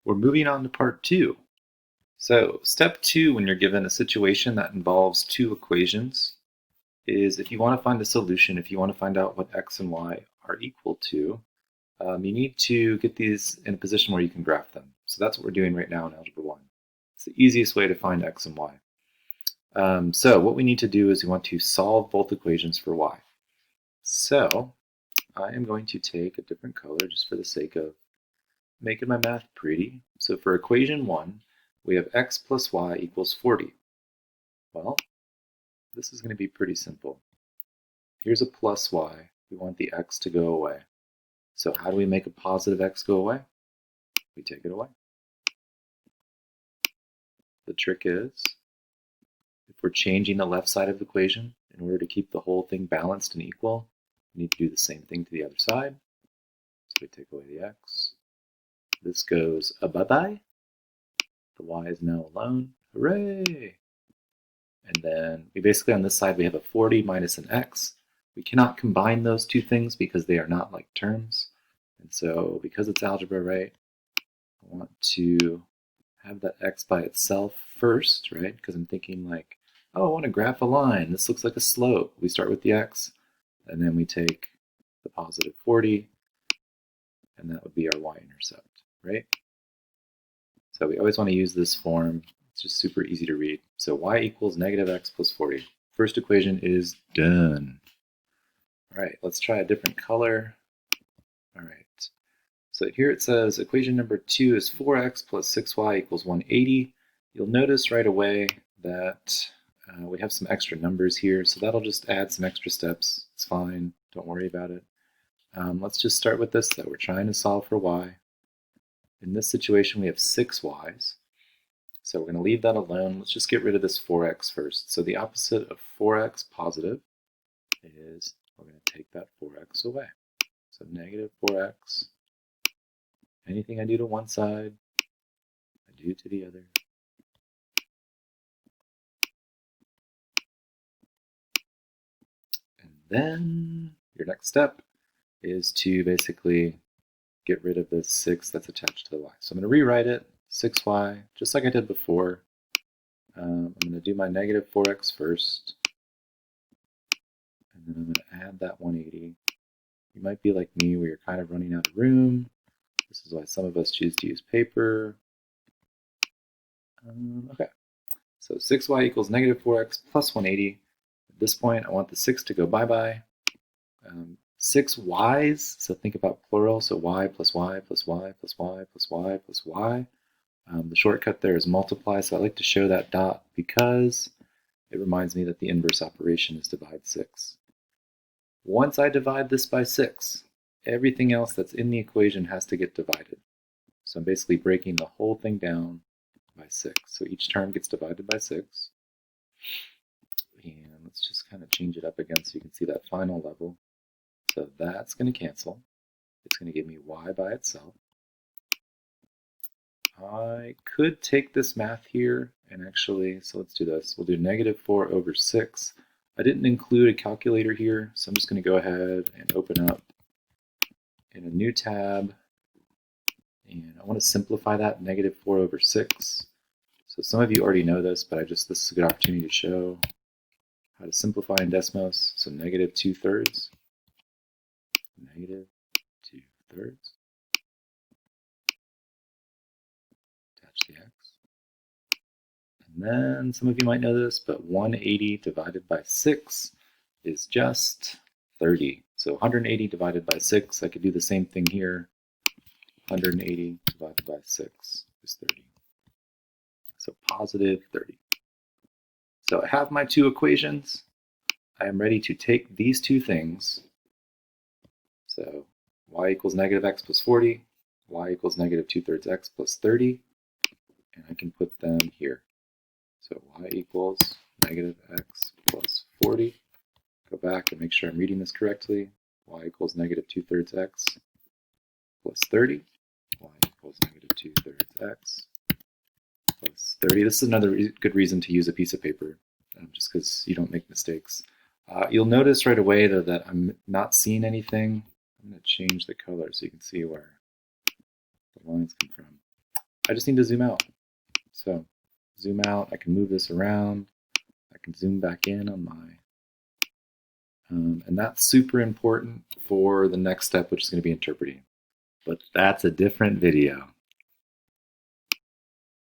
We're moving on to part 2. So step 2, when you're given a situation that involves two equations, is if you want to find a solution, if you want to find out what x and y are equal to, you need to get these in a position where you can graph them. So that's what we're doing right now in Algebra 1. It's the easiest way to find x and y. So what we need to do is we want to solve both equations for y. So I am going to take a different color just for the sake of making my math pretty. So for equation 1, we have x plus y equals 40. Well, this is going to be pretty simple. Here's a plus y. We want the x to go away. So how do we make a positive x go away? We take it away. The trick is, if we're changing the left side of the equation, in order to keep the whole thing balanced and equal, we need to do the same thing to the other side. So we take away the x. This goes a bye-bye. The y is now alone. Hooray! And then we basically on this side we have a 40 minus an x. We cannot combine those two things because they are not like terms. And so because it's algebra, right, I want to have that x by itself first, right? Because I'm thinking like, oh, I want to graph a line. This looks like a slope. We start with the x, and then we take the positive 40, and that would be our y-intercept, right? So we always want to use this form. It's just super easy to read. So y equals negative x plus 40. First equation is done. All right, let's try a different color. All right, so here it says equation number 2 is 4x plus 6y equals 180. You'll notice right away that we have some extra numbers here, so that'll just add some extra steps. It's fine, don't worry about it. Let's just start with this, that we're trying to solve for y. In this situation, we have 6 y's. So we're going to leave that alone. Let's just get rid of this 4x first. So the opposite of 4x positive is we're going to take that 4x away. So negative 4x. Anything I do to one side, I do to the other. And then your next step is to basically get rid of the 6 that's attached to the y. So I'm going to rewrite it, 6y, just like I did before. I'm going to do my negative 4x first. And then I'm going to add that 180. You might be like me where you're kind of running out of room. This is why some of us choose to use paper. Okay, so 6y equals negative 4x plus 180. At this point, I want the 6 to go bye-bye. 6 y's, so think about plural, so y plus y plus y plus y plus y plus y. The shortcut there is multiply, so I like to show that dot because it reminds me that the inverse operation is divide 6. Once I divide this by 6, everything else that's in the equation has to get divided. So I'm basically breaking the whole thing down by 6. So each term gets divided by 6. And let's just kind of change it up again so you can see that final level. So that's going to cancel. It's going to give me y by itself. I could take this math here and actually, so let's do this. We'll do negative 4 over 6. I didn't include a calculator here, so I'm just going to go ahead and open up in a new tab. And I want to simplify that, negative 4 over 6. So some of you already know this, but this is a good opportunity to show how to simplify in Desmos. So negative 2/3. Negative 2/3. Attach the x. And then some of you might know this, but 180 divided by 6 is just 30. So 180 divided by 6, I could do the same thing here. 180 divided by 6 is 30. So positive 30. So I have my two equations. I am ready to take these two things. So y equals negative x plus 40, y equals negative 2/3 x plus 30, and I can put them here. So y equals negative x plus 40. Go back and make sure I'm reading this correctly. Y equals negative 2/3 x plus 30. Y equals negative 2/3 x plus 30. This is another good reason to use a piece of paper, just because you don't make mistakes. You'll notice right away, though, that I'm not seeing anything. I'm going to change the color so you can see where the lines come from. I just need to zoom out. So zoom out, I can move this around, I can zoom back in on my, and that's super important for the next step, which is going to be interpreting. But that's a different video.